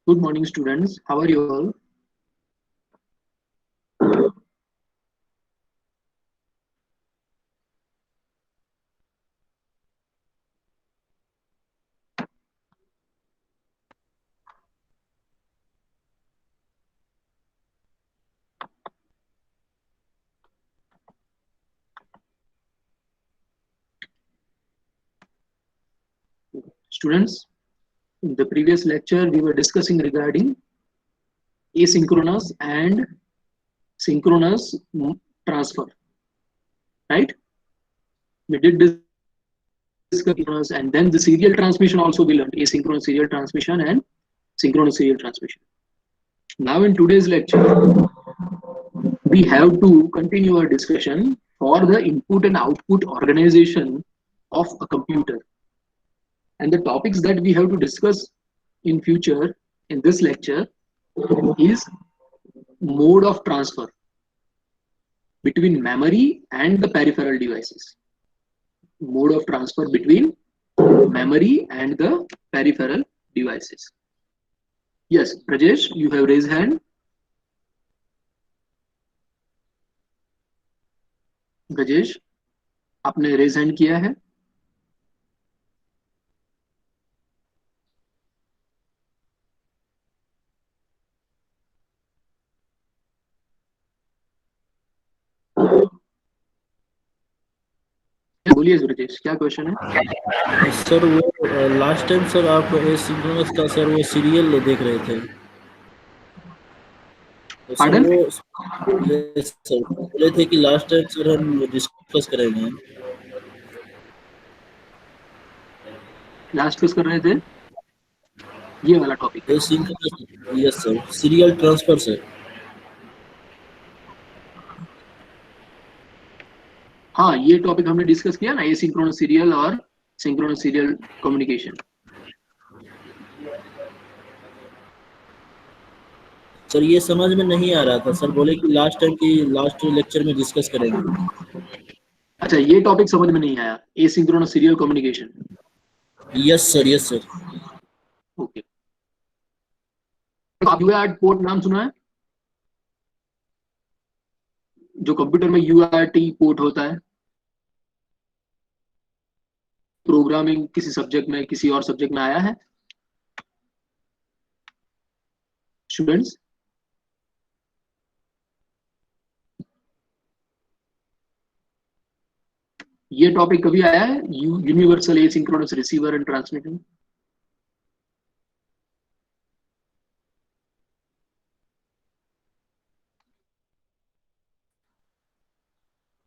Good morning, students. How are you all? Students, in the previous lecture, we were discussing regarding asynchronous and synchronous transfer, right? We did discuss asynchronous and then the serial transmission also we learned asynchronous serial transmission and synchronous serial transmission. Now in today's lecture, we have to continue our discussion for the input and output organization of a computer. And the topics that we have to discuss in future in this lecture is mode of transfer between memory and the peripheral devices. Mode of transfer between memory and the peripheral devices. Yes, Rajesh, you have raised hand. Rajesh, आपने raise hand किया है? बोलिए ब्रजेश, क्या question है? Sir वो last time sir आप asynchronous का sir वो सीरियल देख रहे थे तो सर Pardon? वो यस सर बोले थे कि लास्ट टाइम सर हम डिस्कस करेंगे लास्ट डिस्कस कर रहे थे ये वाला topic. Asynchronous yes sir serial transfer sir हाँ, ये टॉपिक हमने डिस्कस किया ना, एसिंक्रोनस सीरियल और सिंक्रोनस सीरियल कम्युनिकेशन। सर ये समझ में नहीं आ रहा था सर बोले कि लास्ट टाइम की लास्ट लेक्चर में डिस्कस करेंगे। अच्छा, ये टॉपिक समझ में नहीं आया, asynchronous serial communication. Yes sir okay, तो आप यूआरटी पोर्ट नाम सुना है? जो कंप्यूटर में यूआरटी पोर्ट होता है, प्रोग्रामिंग किसी सब्जेक्ट में किसी और सब्जेक्ट में आया है स्टूडेंट्स? ये टॉपिक कभी आया है, universal asynchronous receiver and transmitter?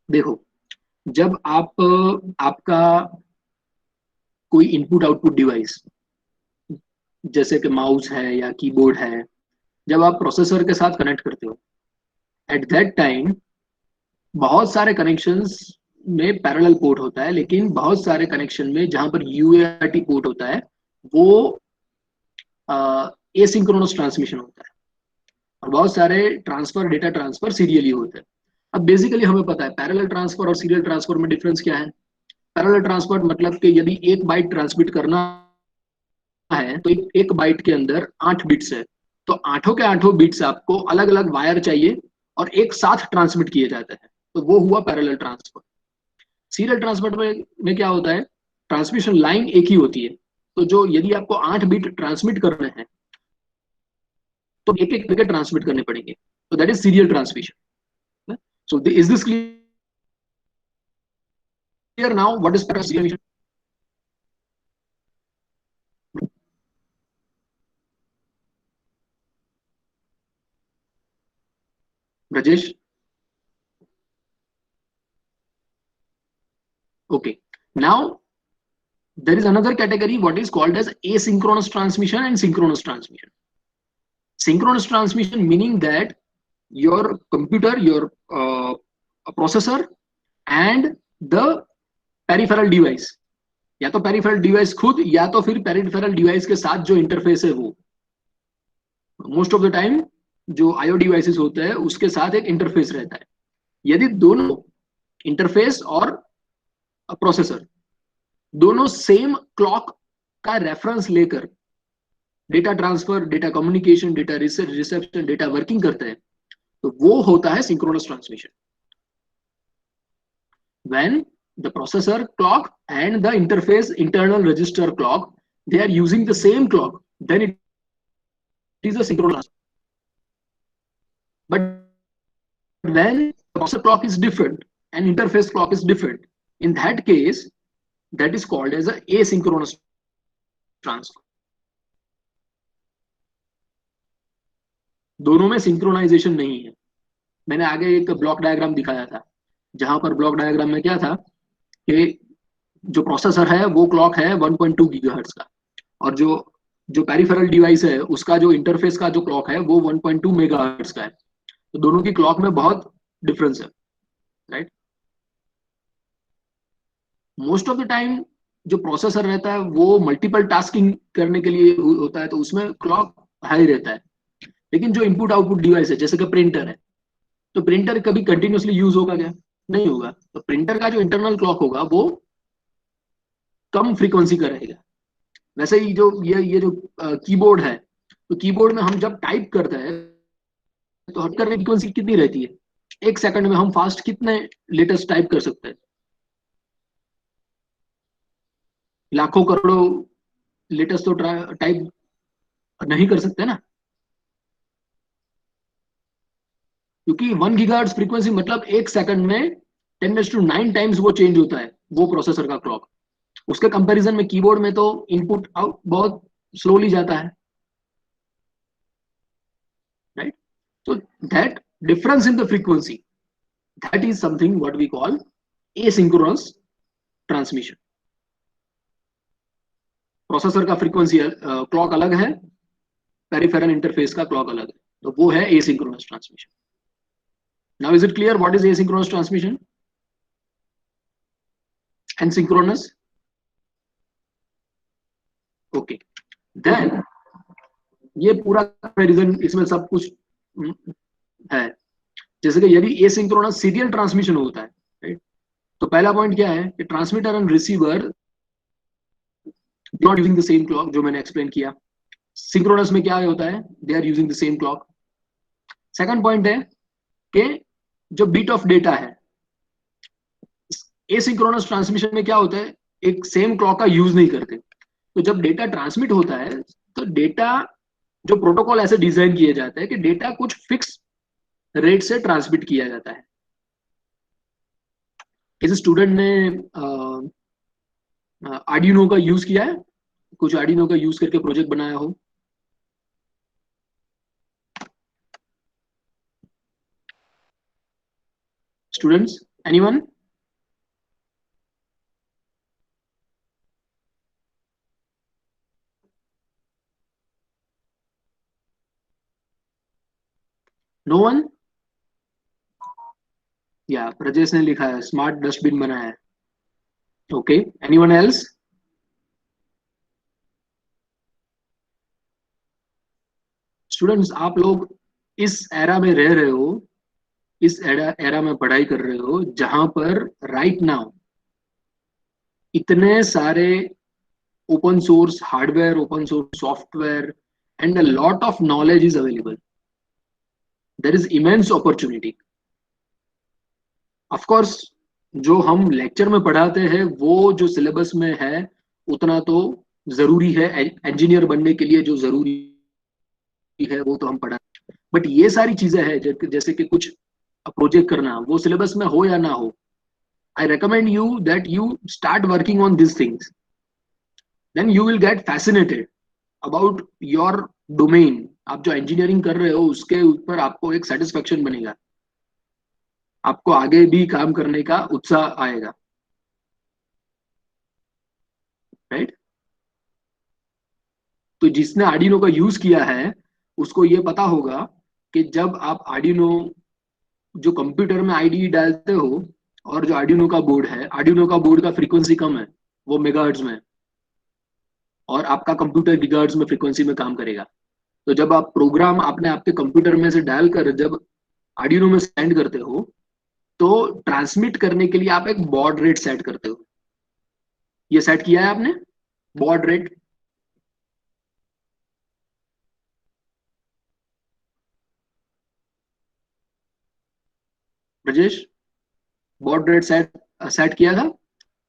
देखो, जब आपका कोई इनपुट आउटपुट डिवाइस जैसे कि माउस है या कीबोर्ड है, जब आप प्रोसेसर के साथ कनेक्ट करते हो, एट दैट टाइम बहुत सारे कनेक्शंस में पैरेलल पोर्ट होता है, लेकिन बहुत सारे कनेक्शन में जहां पर यूएआरटी पोर्ट होता है वो एसिंक्रोनस ट्रांसमिशन होता है, और बहुत सारे ट्रांसफर डेटा ट्रांसफर सीरियली होते हैं। अब बेसिकली हमें पता है पैरेलल ट्रांसफर और सीरियल ट्रांसफर में डिफरेंस क्या है। पैरेलल ट्रांसफर मतलब कि यदि एक बाइट ट्रांसमिट करना है तो एक बाइट के अंदर 8 बिट्स है, तो आठों के आठों बिट्स आपको अलग अलग वायर चाहिए और एक साथ ट्रांसमिट किए जाते हैं, तो वो हुआ पैरेलल ट्रांसफर। सीरियल ट्रांसफर में क्या होता है, ट्रांसमिशन लाइन एक ही होती है, तो जो यदि आपको 8 बिट ट्रांसमिट करने हैं तो एक एक करके ट्रांसमिट करने पड़ेंगे, तो that is serial transmission. So is this clear now what is parallel? Rajesh? Okay. Now, there is another category what is called as asynchronous transmission and synchronous transmission. Synchronous transmission meaning that your computer, your processor and the peripheral device, या तो peripheral device खुद या तो फिर peripheral device के साथ जो interface है वो, मोस्ट ऑफ द टाइम जो आईओ डिवाइसेस होते हैं उसके साथ एक इंटरफेस रहता है। यदि दोनों इंटरफेस और प्रोसेसर दोनों सेम क्लॉक का रेफरेंस लेकर data transfer, data communication, data reception, data working करते हैं, तो वो होता है synchronous transmission. When the processor clock and the interface internal register clock, they are using the same clock, then it is a synchronous. But when the processor clock is different and interface clock is different, in that case, that is called as a asynchronous transfer. दोनों में synchronisation नहीं है। मैंने आगे एक block diagram दिखाया था, जहां पर ब्लॉक डायग्राम में क्या था कि जो प्रोसेसर है वो क्लॉक है 1.2 गीगाहर्ट्ज का, और जो जो पेरिफेरल डिवाइस है उसका जो इंटरफेस का जो क्लॉक है वो 1.2 मेगाहर्ट्ज का है। तो दोनों की क्लॉक में बहुत डिफरेंस है, right. Most of the time जो प्रोसेसर रहता है वो मल्टीपल टास्किंग करने के लिए होता है, तो उसमें क्लॉक हाई रहता है। लेकिन जो इनपुट आउटपुट डिवाइस है, जैसे कि प्रिंटर है, तो प्रिंटर कभी कंटिन्यूसली यूज होगा क्या? नहीं होगा। तो प्रिंटर का जो इंटरनल क्लॉक होगा वो कम फ्रीक्वेंसी का रहेगा। वैसे ही जो ये जो कीबोर्ड है, तो कीबोर्ड में हम जब टाइप करते हैं तो हट करने की फ्रीक्वेंसी कितनी रहती है? 1 सेकंड में हम फास्ट कितने लेटेस्ट टाइप कर सकते हैं? लाखों करोड़ों लेटेस्ट तो टाइप नहीं कर सकते ना, क्योंकि 1 गीगाहर्ट्ज फ्रीक्वेंसी मतलब 1 सेकंड में 10⁹ टाइम्स वो चेंज होता है वो प्रोसेसर का क्लॉक। उसके कंपैरिजन में कीबोर्ड में तो इनपुट आउट बहुत स्लोली जाता है, right. So that difference in the frequency, that is something what we call asynchronous transmission. Processor का फ्रीक्वेंसी क्लॉक अलग है, पेरिफेरल इंटरफेस का क्लॉक अलग है, तो वो है asynchronous transmission. Now is it clear what is asynchronous transmission and synchronous? Okay, then ये पूरा कंपैरिजन इसमें सब कुछ है। जैसे कि यदि एसिंक्रोनस सीरियल ट्रांसमिशन होता है, राइट, तो पहला पॉइंट क्या है कि transmitter and receiver not using the same clock, जो मैंने एक्सप्लेन किया। सिंक्रोनस में क्या होता है? They are using the same clock. Second point है कि जो बीट ऑफ डेटा है, एसिंक्रोनस ट्रांसमिशन में क्या होता है, एक सेम क्लॉक का यूज नहीं करते। तो जब डेटा ट्रांसमिट होता है तो डेटा, जो प्रोटोकॉल ऐसे डिजाइन किए जाते हैं कि डेटा कुछ फिक्स रेट से ट्रांसमिट किया जाता है। किसी स्टूडेंट ने आर्डिनो का यूज किया है? कुछ आर्डिनो का यूज करके प्रोजेक्ट बनाया हो? Students, anyone? No one? या प्रजेश ने लिखा है स्मार्ट डस्टबिन बनाया है। Okay, anyone else? स्टूडेंट्स, आप लोग इस एरा में रह रहे हो, इस एरा में पढ़ाई कर रहे हो जहां पर राइट नाउ इतने सारे open source hardware, open source software and a lot of knowledge is available. There is immense opportunity. Of course जो हम लेक्चर में पढ़ाते हैं वो जो सिलेबस में है उतना तो जरूरी है, इंजीनियर बनने के लिए जो जरूरी है वो तो हम पढ़ा। बट ये सारी चीजें हैं जैसे कि कुछ प्रोजेक्ट करना, वो सिलेबस में हो या ना हो, I recommend you that you start working on this things, then you will get fascinated about your domain. आप जो इंजीनियरिंग कर रहे हो उसके ऊपर आपको एक सेटिस्फेक्शन बनेगा, आपको आगे भी काम करने का उत्साह आएगा, राइट। तो जिसने आर्डिनो का यूज किया है उसको ये पता होगा कि जब आप आर्डिनो जो कंप्यूटर में आईडी डालते हो, और जो आर्डिनो का बोर्ड है, आर्डिनो का बोर्ड का फ्रीक्वेंसी कम है, वो मेगाहर्ट्ज में है, और आपका कंप्यूटर गीगाहर्ट्ज में फ्रीक्वेंसी में काम करेगा। तो जब आप प्रोग्राम आपने आपके कंप्यूटर में से डालकर जब आर्डिनो में सेंड करते हो, तो ट्रांसमिट करने के लिए आप एक बॉड रेट सेट करते हो। ये सेट किया है आपने? Baud rate Brajesh, baud rate set किया था,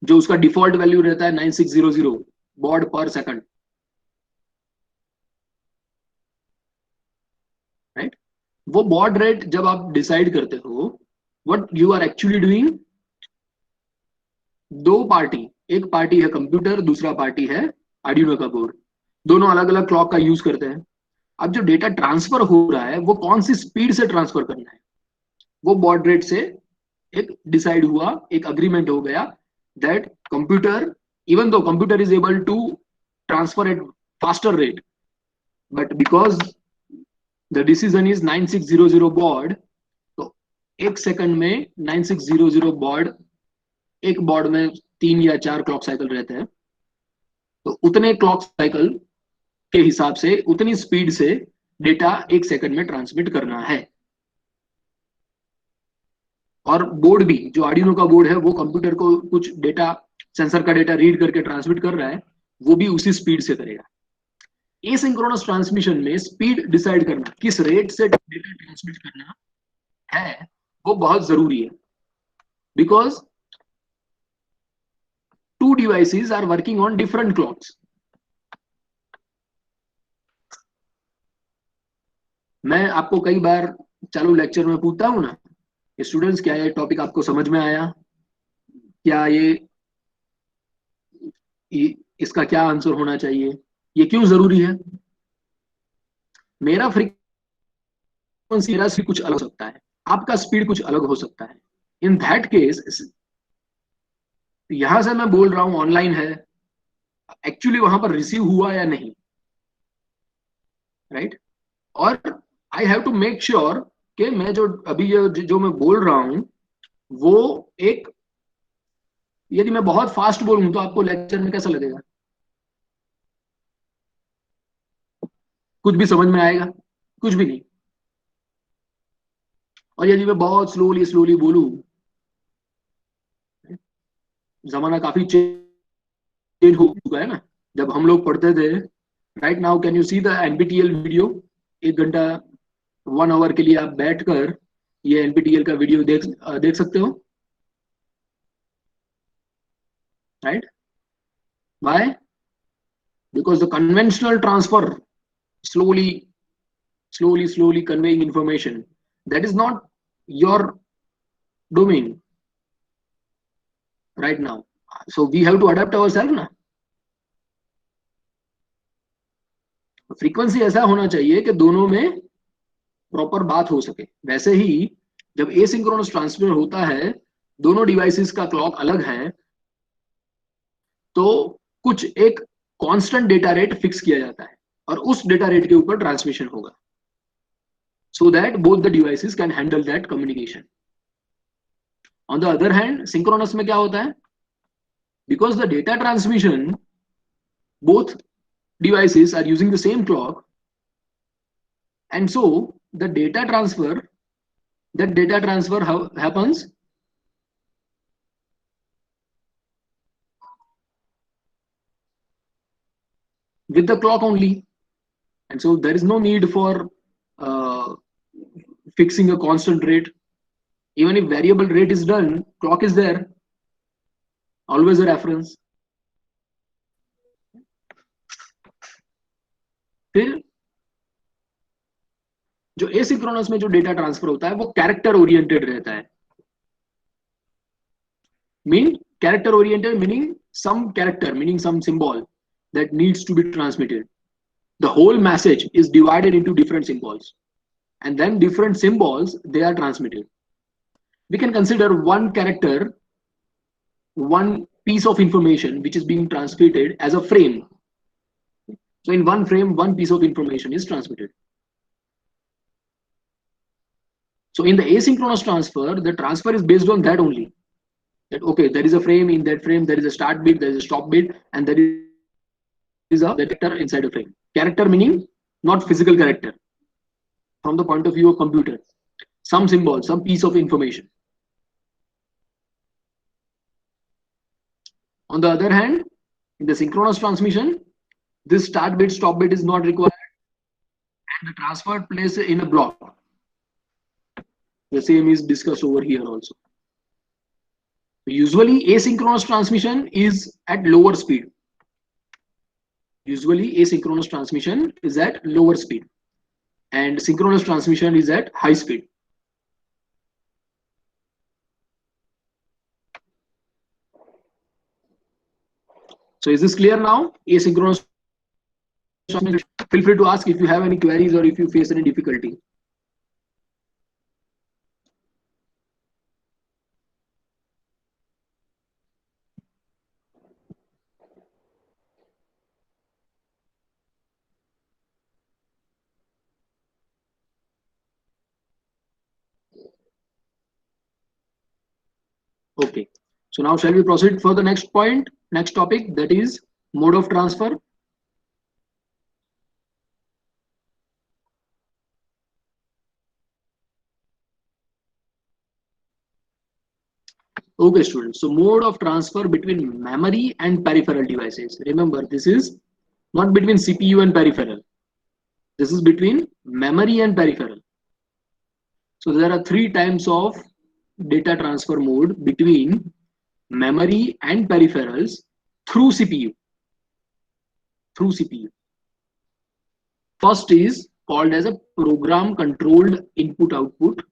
जो उसका डिफॉल्ट वैल्यू रहता है 9600 बॉड पर सेकंड, राइट? वो बॉड रेट जब आप डिसाइड करते हो, what you are actually doing, दो पार्टी, एक पार्टी है कंप्यूटर, दूसरा पार्टी है आर्डिनो का बोर्ड, दोनों अलग अलग क्लॉक का यूज करते हैं। अब जो डेटा ट्रांसफर हो रहा है वो कौन सी स्पीड से ट्रांसफर करना है, वो बॉड रेट से एक डिसाइड हुआ, एक अग्रीमेंट हो गया that computer, even though computer is able to transfer at faster rate, but because the decision is 9600 baud, तो एक सेकंड में 9600 बॉड, एक बॉर्ड में 3 या 4 क्लॉक साइकिल रहते हैं, तो उतने क्लॉक साइकिल के हिसाब से उतनी स्पीड से डेटा एक सेकंड में ट्रांसमिट करना है। और बोर्ड भी, जो आर्डिनो का बोर्ड है, वो कंप्यूटर को कुछ डेटा, सेंसर का डेटा रीड करके ट्रांसमिट कर रहा है, वो भी उसी स्पीड से करेगा। एसिंक्रोनस ट्रांसमिशन में स्पीड डिसाइड करना, किस रेट से डेटा ट्रांसमिट करना है, वो बहुत जरूरी है, because two devices are working on different clocks. मैं आपको कई बार चालू लेक्चर में पूछता हूं ना, स्टूडेंट्स क्या ये टॉपिक आपको समझ में आया, क्या इसका क्या आंसर होना चाहिए, ये क्यों जरूरी है? मेरा फ्रीक्वेंसी, मेरा स्पीड कुछ अलग हो सकता है, आपका स्पीड कुछ अलग हो सकता है। इन दैट केस यहां से मैं बोल रहा हूं ऑनलाइन है, एक्चुअली वहां पर रिसीव हुआ या नहीं, राइट? और I have to make sure कि मैं जो अभी जो मैं बोल रहा हूं वो एक, यदि मैं बहुत फास्ट बोलूं तो आपको लेक्चर में कैसा लगेगा? कुछ भी समझ में आएगा? कुछ भी नहीं। और यदि मैं बहुत स्लोली स्लोली बोलूं, जमाना काफी चेंज हो चुका है ना, जब हम लोग पढ़ते थे, right now can you see the NPTEL video, 1 घंटा 1 आवर के लिए आप बैठकर ये एनपीटीईएल का वीडियो देख सकते हो, right? Why? Because the conventional transfer, slowly conveying information, that is not your domain right now, so we have to adapt ourselves ना। फ्रीक्वेंसी ऐसा होना चाहिए कि दोनों में प्रॉपर बात हो सके। वैसे ही जब एसिंक्रोनस ट्रांसफर होता है, दोनों डिवाइसेस का क्लॉक अलग है, तो कुछ एक कांस्टेंट डेटा रेट फिक्स किया जाता है और उस डेटा रेट के ऊपर ट्रांसमिशन होगा, so that both the devices can handle that communication. On the other hand, synchronous में क्या होता है? Because the data transmission, both devices are using the same clock, and so the data transfer, that data transfer happens with the clock only, and so there is no need for fixing a constant rate. Even if variable rate is done, clock is there, always a reference. फिर जो asynchronous में जो data transfer होता है वो character oriented रहता है। Character oriented meaning some character, meaning some symbol that needs to be transmitted. The whole message is divided into different symbols, and then different symbols, they are transmitted. We can consider one character, one piece of information which is being transmitted as a frame. So in one frame, one piece of information is transmitted. So in the asynchronous transfer, the transfer is based on that only. That okay, there is a frame, in that frame there is a start bit, there is a stop bit, and there is a character inside a frame. Character meaning not physical character from the point of view of computer, some symbol, some piece of information. On the other hand, in the synchronous transmission, this start bit, stop bit is not required, and the transfer plays in a block. The same is discussed over here also. Usually asynchronous transmission is at lower speed. Usually asynchronous transmission is at lower speed and synchronous transmission is at high speed. So is this clear now? Asynchronous transmission. Feel free to ask if you have any queries or if you face any difficulty. Okay. So now shall we proceed for the next point, next topic, that is mode of transfer. Okay, students. So mode of transfer between memory and peripheral devices. Remember, this is not between CPU and peripheral. This is between memory and peripheral. So there are three types of data transfer mode between memory and peripherals through CPU. Through CPU. First is called as a program controlled input output.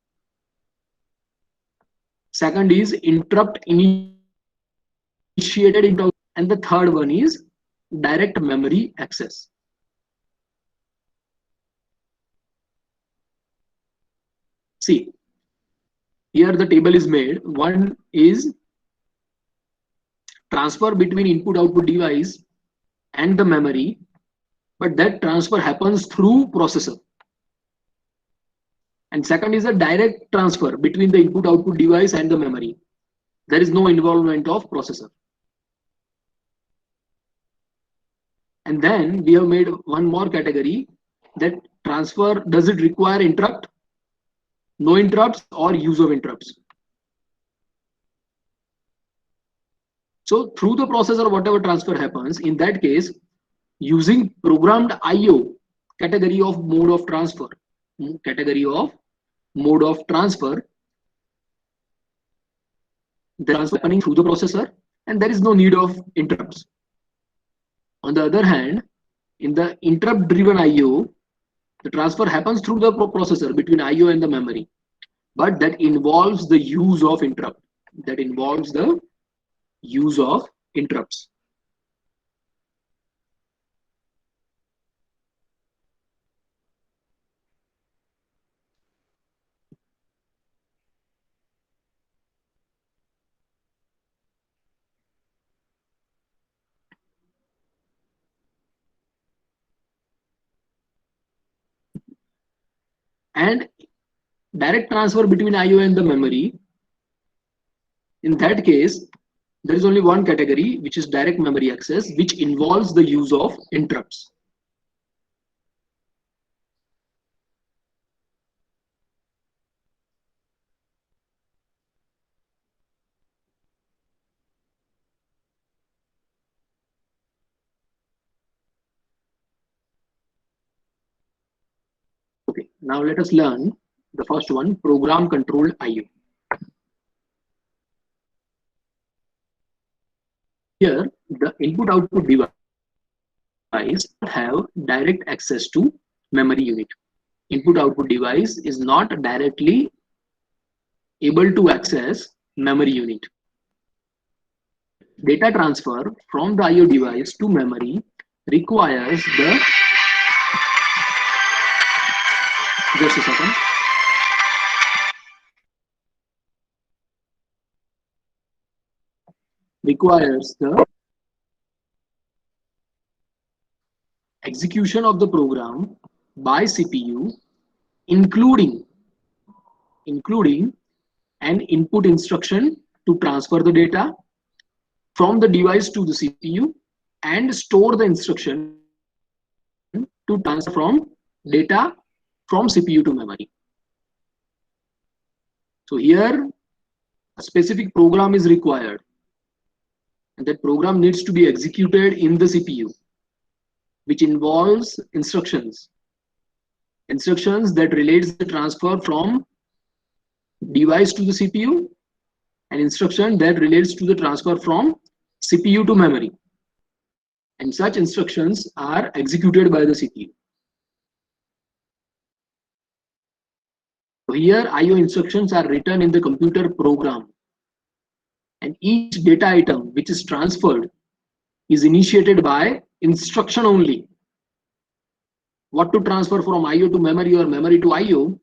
Second is interrupt initiated input, and the third one is direct memory access. See, here the table is made. One is transfer between input output device and the memory, but that transfer happens through processor. And second is a direct transfer between the input output device and the memory. There is no involvement of processor. And then we have made one more category, that transfer, does it require interrupt, no interrupts, or use of interrupts. So through the processor, whatever transfer happens, in that case, using programmed IO category of mode of transfer, the transfer happening through the processor, and there is no need of interrupts. On the other hand, in the interrupt driven IO, the transfer happens through the processor between IO and the memory, but that involves the use of interrupt. That involves the use of interrupts. And direct transfer between IO and the memory, in that case, there is only one category, which is direct memory access, which involves the use of interrupts. Okay, now let us learn the first one, program controlled IO. Here, the input output device have direct access to memory unit. Input output device is not directly able to access memory unit. Data transfer from the IO device to memory requires the, just a second. Requires the execution of the program by CPU, including an input instruction to transfer the data from the device to the CPU and store the instruction to transfer from data from CPU to memory. So here a specific program is required, and that program needs to be executed in the CPU, which involves instructions that relates the transfer from device to the CPU, an instruction that relates to the transfer from CPU to memory. And such instructions are executed by the CPU. Here, I/O instructions are written in the computer program, and each data item which is transferred is initiated by instruction only. What to transfer from I/O to memory or memory to I/O,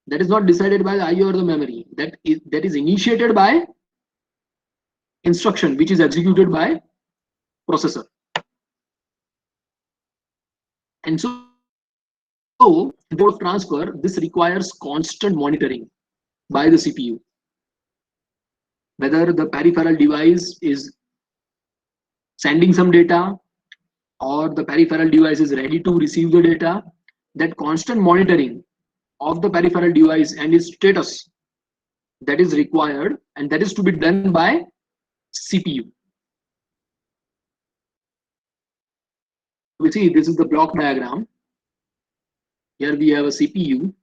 that is not decided by the I/O or the memory. That is initiated by instruction which is executed by processor. And so for transfer, this requires constant monitoring by the CPU. Whether the peripheral device is sending some data or the peripheral device is ready to receive the data, that constant monitoring of the peripheral device and its status, that is required, and that is to be done by CPU. We see this is the block diagram. Here we have a CPU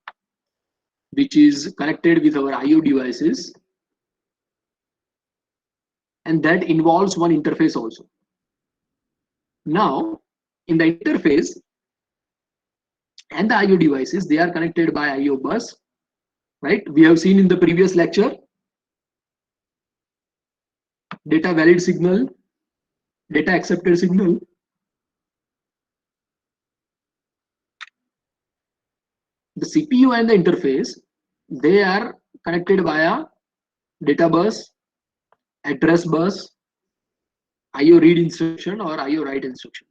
which is connected with our I/O devices, and that involves one interface also. Now, in the interface and the I/O devices, they are connected by I/O bus, right? We have seen in the previous lecture, data valid signal, data accepted signal. The CPU and the interface, they are connected via data bus, address bus, I/O read instruction or I/O write instruction.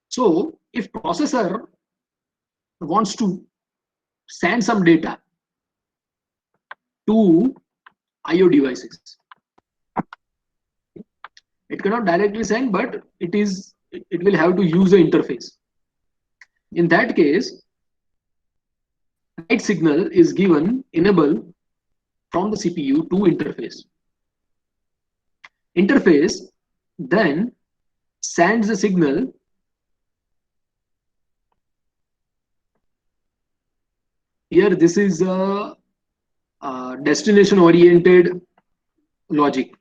So if processor wants to send some data to I/O devices, it cannot directly send, but it will have to use the interface. In that case, write signal is given enable from the CPU to interface. Interface then sends the signal here. This is a destination oriented logic.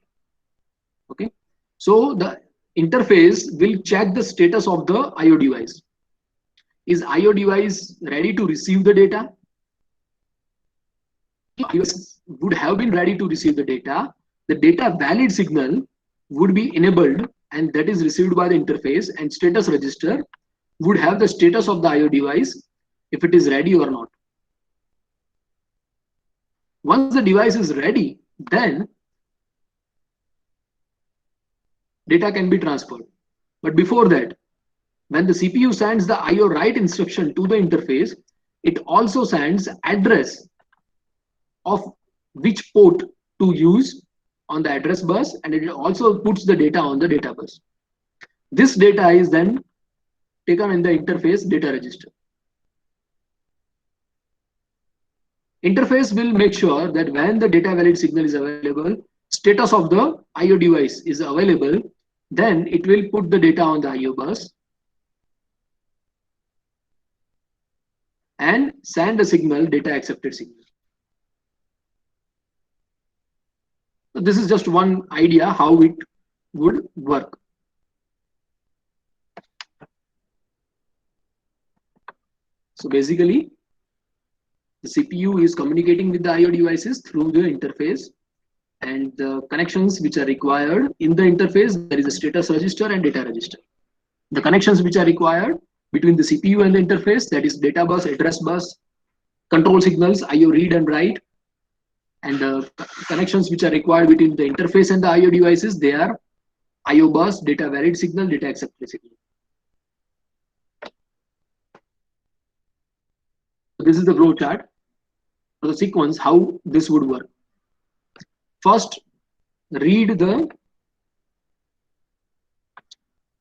Okay, so the interface will check the status of the I/O device. Is I/O device ready to receive the data? If iOS would have been ready to receive the data valid signal would be enabled, and that is received by the interface, and status register would have the status of the I/O device if it is ready or not. Once the device is ready, then data can be transferred. But before that, when the CPU sends the I/O write instruction to the interface, it also sends address of which port to use on the address bus, and it also puts the data on the data bus. This data is then taken in the interface data register. Interface will make sure that when the data valid signal is available, status of the I/O device is available, then it will put the data on the I/O bus and send a signal, data accepted signal. So this is just one idea how it would work. So basically, the CPU is communicating with the I/O devices through the interface, and the connections which are required in the interface, there is a status register and data register. The connections which are required between the CPU and the interface, that is data bus, address bus, control signals, I/O read and write, and the connections which are required between the interface and the I/O devices, they are I/O bus, data valid signal, data accepted signal. This is the flow chart for the sequence, how this would work. First, read the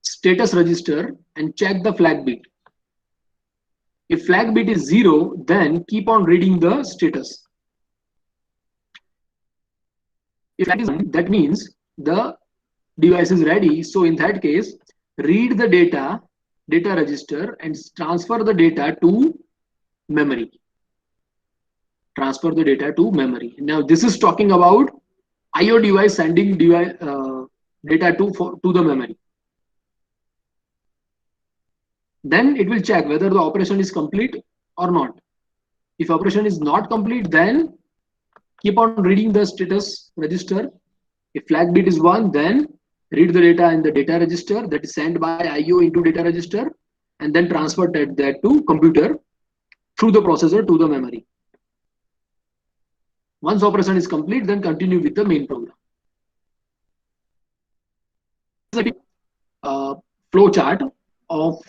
status register and check the flag bit. If flag bit is 0, then keep on reading the status. If flag is 1, that means the device is ready. So in that case, read the data register and transfer the data to memory. Transfer the data to memory. Now this is talking about IO device sending data to the memory. Then it will check whether the operation is complete or not. If operation is not complete, then keep on reading the status register. If flag bit is 1, then read the data in the data register that is sent by IO into data register and then transfer that to computer through the processor to the memory. Once operation is complete, then continue with the main program. Flow chart of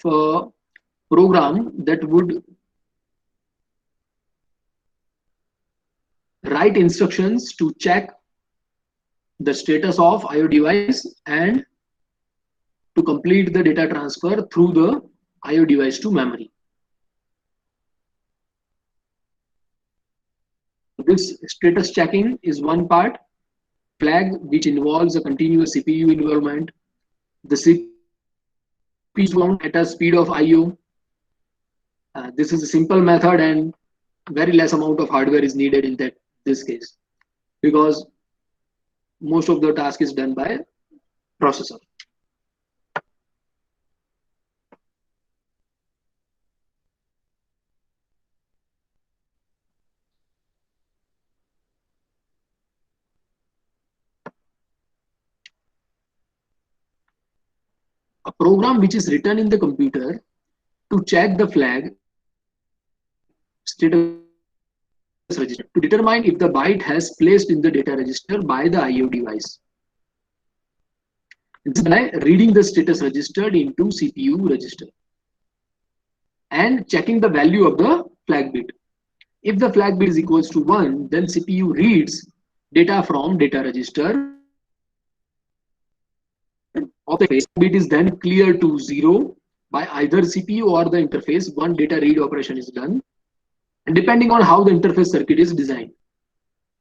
program that would write instructions to check the status of IO device and to complete the data transfer through the IO device to memory. This status checking is one part. Flag, which involves a continuous CPU involvement. The CPU is bound at a speed of IO. This is a simple method and very less amount of hardware is needed in this case because most of the task is done by processor. A program which is written in the computer to check the flag status register to determine if the byte has placed in the data register by the IO device. This by reading the status registered into CPU register and checking the value of the flag bit. If the flag bit is equals to 1, then CPU reads data from data register of the interface. Bit is then cleared to 0 by either CPU or the interface. One data read operation is done, and depending on how the interface circuit is designed.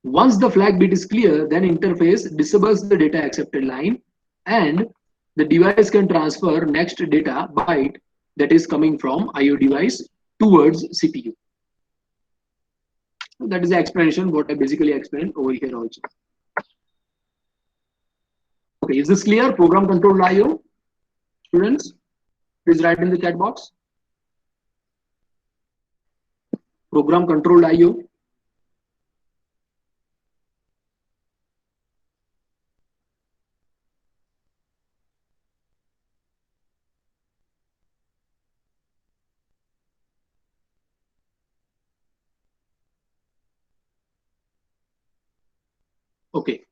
Once the flag bit is clear, then interface disables the data accepted line and the device can transfer next data byte that is coming from IO device towards CPU. That is the explanation what I basically explained over here also. Okay, is this clear? Program controlled IO. Students, please write in the chat box. Program controlled IO. Okay,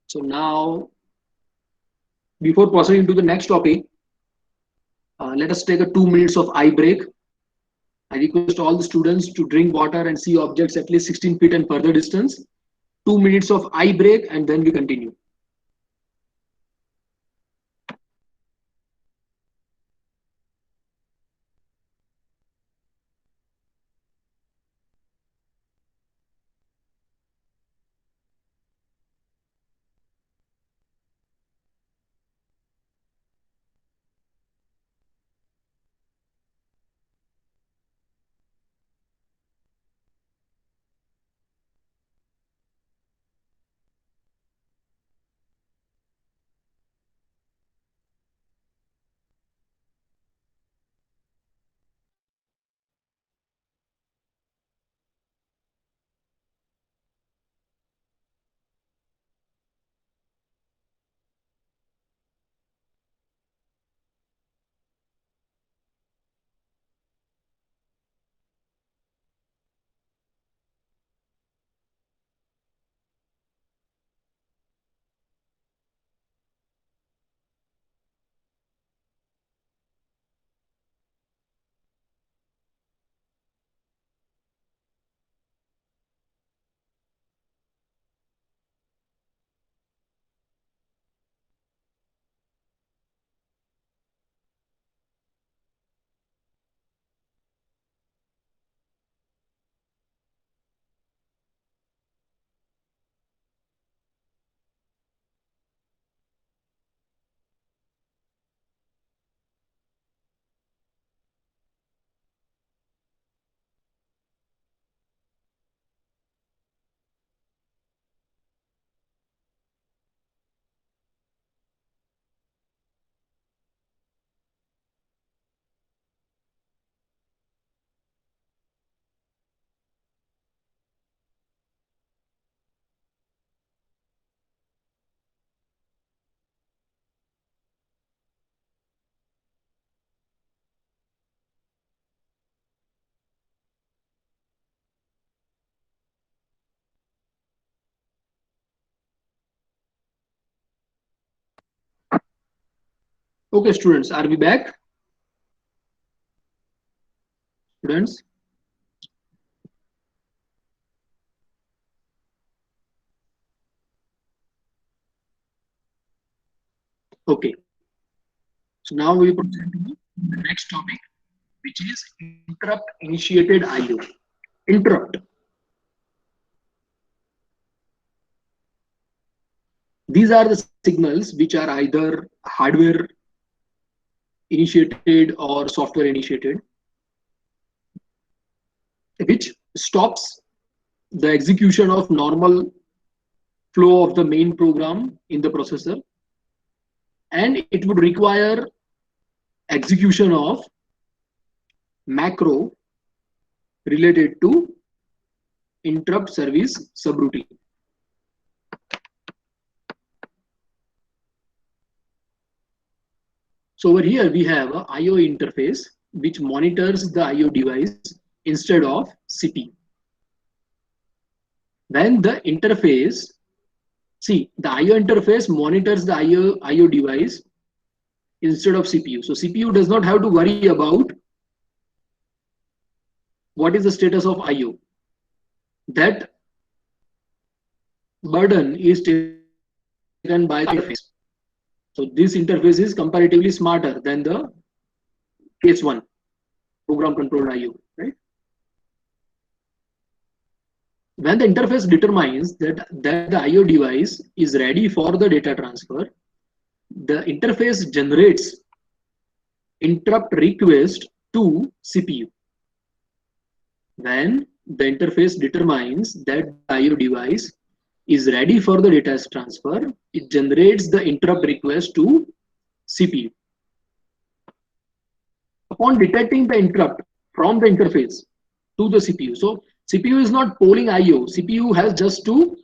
so now before proceeding to the next topic, let us take a 2 minutes of eye break. I request all the students to drink water and see objects at least 16 feet and further distance. 2 minutes of eye break and then we continue. Okay, students, are we back? Students? Okay. So now we proceed to the next topic, which is interrupt initiated IO. Interrupt. These are the signals which are either hardware initiated or software initiated, which stops the execution of normal flow of the main program in the processor, and it would require execution of macro related to interrupt service subroutine. So over here we have a IO interface which monitors the IO device instead of CPU. When the interface, see, the IO interface monitors the IO device instead of CPU. So CPU does not have to worry about what is the status of IO. That burden is taken by the interface. So this interface is comparatively smarter than the case one, program controlled IO, right? When the interface determines that the IO device is ready for the data transfer, the interface generates interrupt request to CPU. When the interface determines that the IO device is ready for the data transfer, it generates the interrupt request to CPU. Upon detecting the interrupt from the interface to the CPU, so CPU is not polling IO, CPU has just to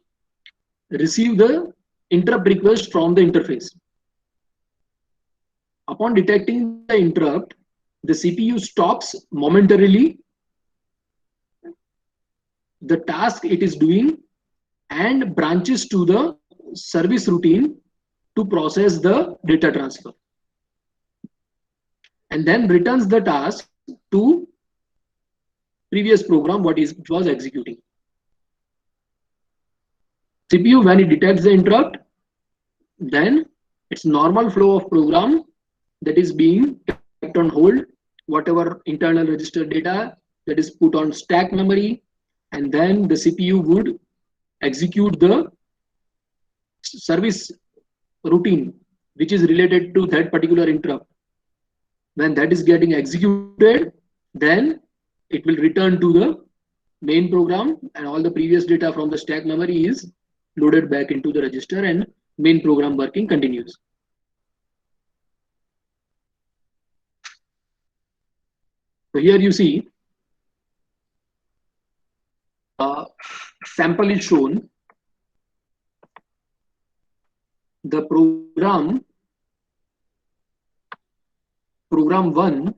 receive the interrupt request from the interface. Upon detecting the interrupt, the CPU stops momentarily the task it is doing and branches to the service routine to process the data transfer, and then returns the task to previous program what it was executing. CPU, when it detects the interrupt, then its normal flow of program that is being kept on hold, whatever internal register data that is put on stack memory, and then the CPU would execute the service routine which is related to that particular interrupt. When that is getting executed, then it will return to the main program, and all the previous data from the stack memory is loaded back into the register, and main program working continues. So here you see sample is shown. The program 1,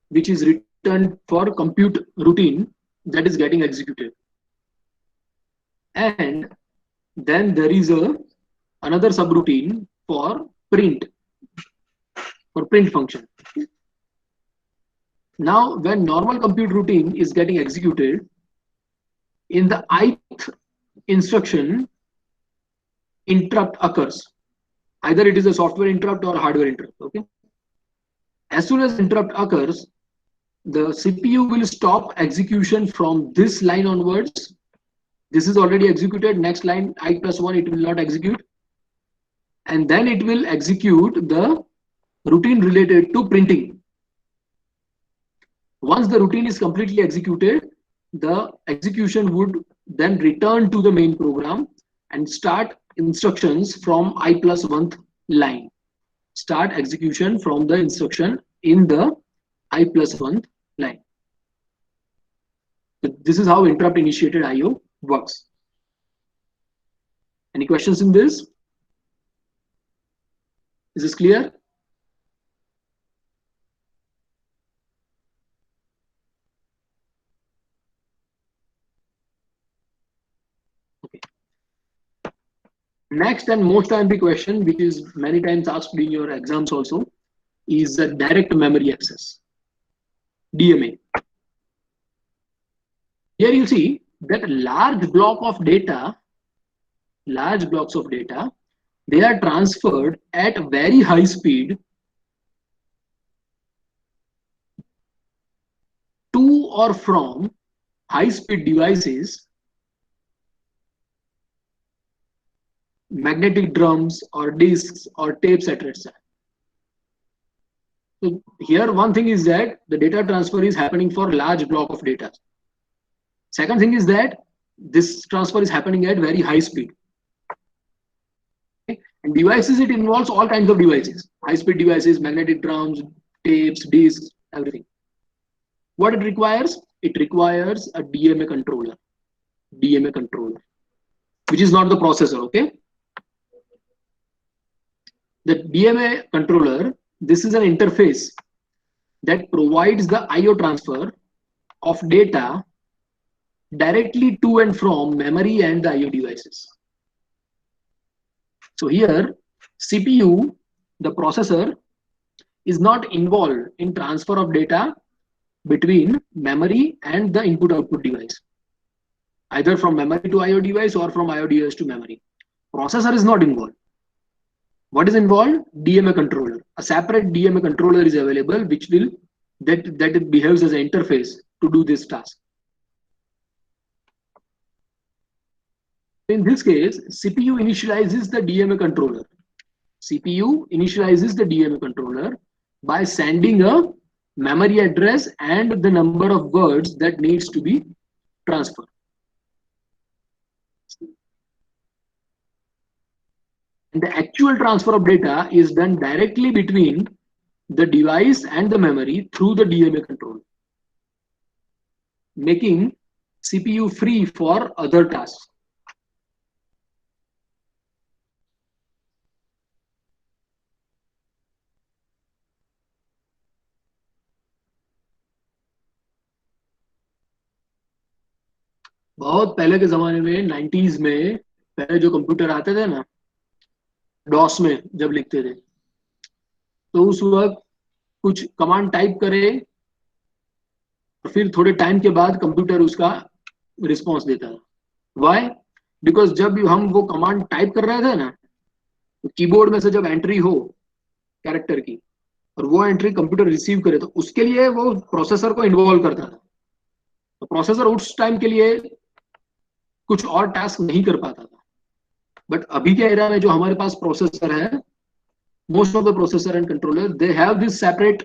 which is returned for compute routine, that is getting executed, and then there is another subroutine for print function. Now when normal compute routine is getting executed, in the ith instruction interrupt occurs. Either it is a software interrupt or hardware interrupt. Okay. As soon as interrupt occurs, the CPU will stop execution from this line onwards. This is already executed. Next line I+1 it will not execute, and then it will execute the routine related to printing. Once the routine is completely executed, the execution would then return to the main program and start instructions from I+1th line. Start execution from the instruction in the I+1th line. So this is how interrupt initiated IO works. Any questions in this? Is this clear? Okay. Next and most timely question, which is many times asked in your exams also, is the direct memory access, DMA. Here you see that large blocks of data, they are transferred at very high speed to or from high-speed devices, magnetic drums or disks or tapes, etc. So here one thing is that the data transfer is happening for large block of data. Second thing is that this transfer is happening at very high speed. Okay? And devices, it involves all kinds of devices, high-speed devices, magnetic drums, tapes, disks, everything. What it requires? It requires a DMA controller, which is not the processor, okay? The DMA controller, this is an interface that provides the IO transfer of data directly to and from memory and the IO devices. So here, CPU, the processor, is not involved in transfer of data between memory and the input-output device, either from memory to IO device or from IO device to memory. Processor is not involved. What is involved? DMA controller. A separate DMA controller is available, which will that it behaves as an interface to do this task. In this case, CPU initializes the DMA controller. CPU initializes the DMA controller by sending a memory address and the number of words that needs to be transferred. And the actual transfer of data is done directly between the device and the memory through the DMA controller, making CPU free for other tasks. बहुत पहले के जमाने में 90s में पहले जो computer आते थे ना, डॉस में जब लिखते थे, तो उस वक्त कुछ कमांड टाइप करे और फिर थोड़े टाइम के बाद कंप्यूटर उसका रिस्पॉन्स देता था. व्हाई? बिकॉज जब हम वो कमांड टाइप कर रहे थे ना, तो कीबोर्ड में से जब एंट्री हो कैरेक्टर की और वो एंट्री कंप्यूटर रिसीव करे, तो उसके लिए वो प्रोसेसर को इन्वॉल्व करता था. तो प्रोसेसर उस टाइम के लिए कुछ और टास्क नहीं कर पाता था. बट अभी के एरा में जो हमारे पास प्रोसेसर है, most of the processor and controller, they have this separate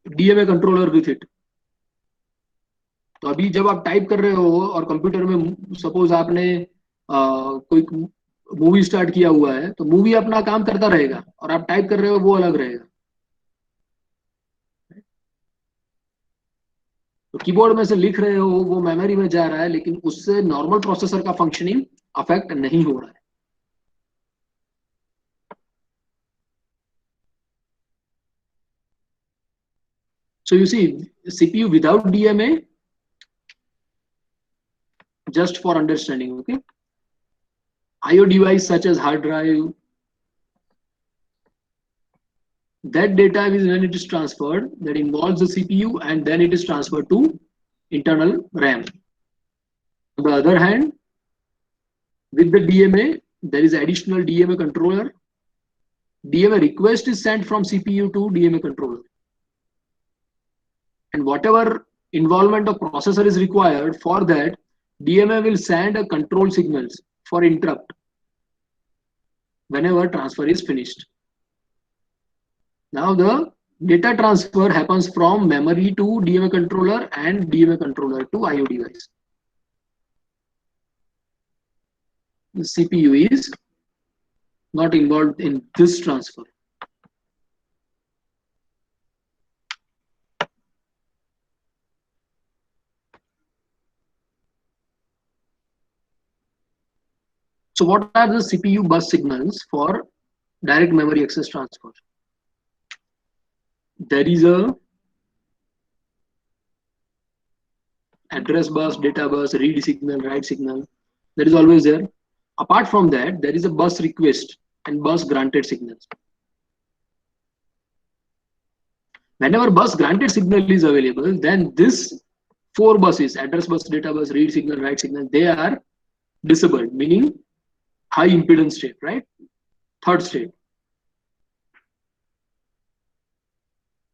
DMA controller with it. तो अभी जब आप टाइप कर रहे हो और कंप्यूटर में सपोज आपने कोई मूवी स्टार्ट किया हुआ है, तो मूवी अपना काम करता रहेगा और आप टाइप कर रहे हो वो अलग रहेगा. तो कीबोर्ड में से लिख रहे हो वो मेमोरी में जा रहा है, लेकिन उससे नॉर्मल प्रोसेसर का फंक्शनिंग अफेक्ट नहीं हो रहा है. So you see, CPU without DMA, just for understanding, okay? IO device such as hard drive, that data is when it is transferred, that involves the CPU and then it is transferred to internal RAM. On the other hand, with the DMA, there is additional DMA controller. DMA request is sent from CPU to DMA controller. And whatever involvement of processor is required for that, DMA will send a control signals for interrupt whenever transfer is finished. Now the data transfer happens from memory to DMA controller and DMA controller to IO device. The CPU is not involved in this transfer. So what are the CPU bus signals for direct memory access transfer? There is a address bus, data bus, read signal, write signal. That is always there. Apart from that, there is a bus request and bus granted signals. Whenever bus granted signal is available, then this four buses, address bus, data bus, read signal, write signal, they are disabled, meaning high impedance state, right? Third state.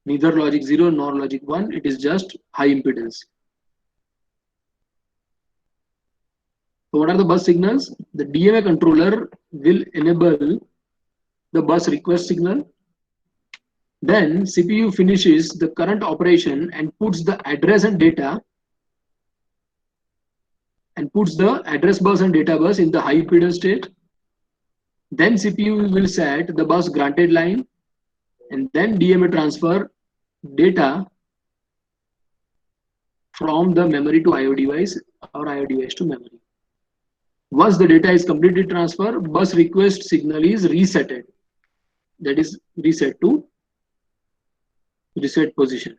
Neither logic 0 nor logic 1, it is just high impedance. So what are the bus signals? The DMA controller will enable the bus request signal. Then CPU finishes the current operation and puts the address and data and puts the address bus and data bus in the high impedance state. Then CPU will set the bus granted line, and then DMA transfer data from the memory to IO device or IO device to memory. Once the data is completely transferred, bus request signal is resetted. That is reset to reset position.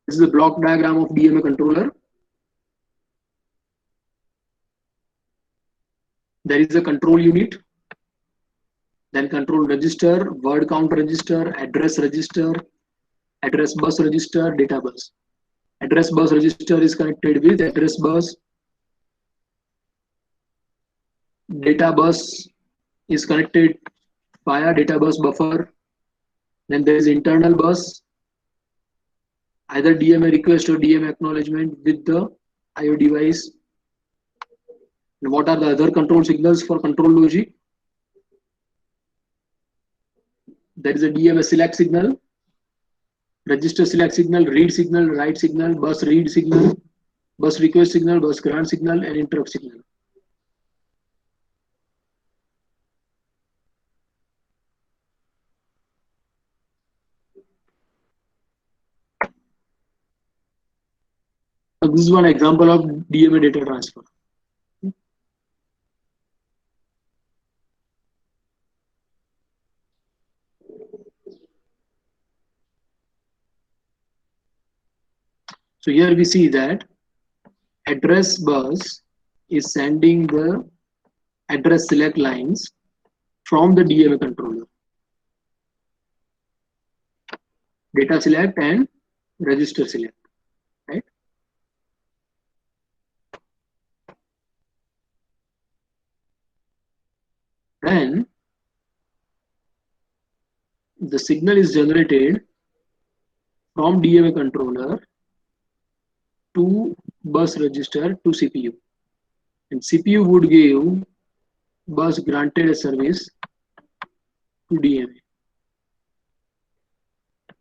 This is the block diagram of DMA controller. There is a control unit, then control register, word count register, address bus register, data bus. Address bus register is connected with address bus. Data bus is connected via data bus buffer. Then there is internal bus, either DMA request or DMA acknowledgement with the IO device. And what are the other control signals for control logic? There is a DMA select signal, register select signal, read signal, write signal, bus read signal, bus request signal, bus grant signal, and interrupt signal. So this is one example of DMA data transfer. So here we see that address bus is sending the address select lines from the DMA controller. Data select and register select, right? Then the signal is generated from DMA controller to bus register to CPU, and CPU would give bus granted a service to DMA,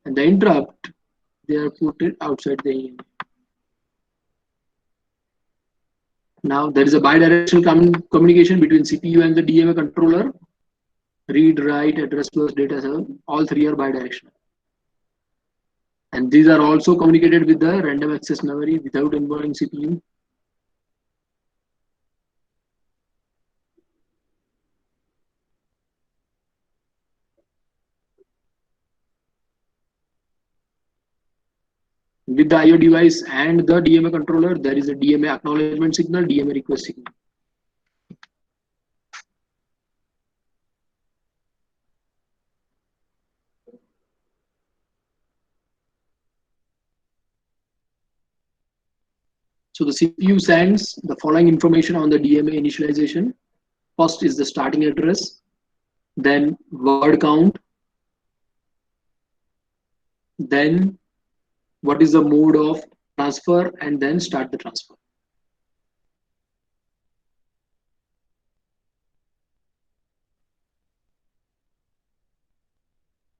and the interrupt they are put it outside the EMA. Now there is a bidirectional communication between CPU and the DMA controller. Read, write, address bus, data serve, all three are bidirectional. And these are also communicated with the random access memory without involving CPU. With the IO device and the DMA controller, there is a DMA acknowledgement signal, DMA request signal. So the CPU sends the following information on the DMA initialization. First is the starting address, then word count, then what is the mode of transfer, and then start the transfer.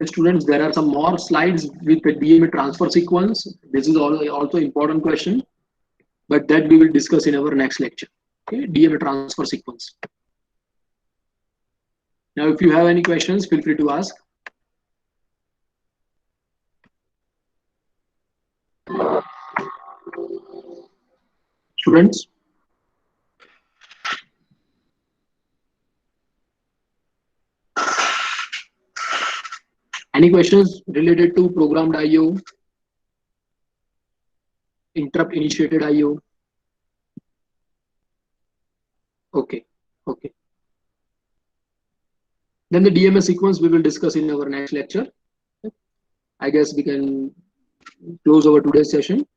Students, there are some more slides with the DMA transfer sequence. This is also important question, but that we will discuss in our next lecture. Okay, DMA transfer sequence. Now, if you have any questions, feel free to ask. Students? Any questions related to programmed IO, interrupt initiated IO? Okay, okay. Then the DMS sequence we will discuss in our next lecture. I guess we can close our today's session.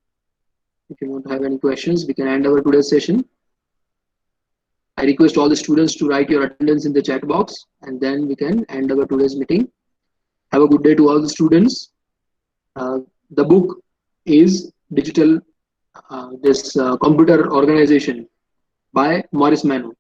If you don't have any questions, we can end our today's session. I request all the students to write your attendance in the chat box, and then we can end our today's meeting. Have a good day to all the students. The book is Digital Computer Organization by Maurice Mano.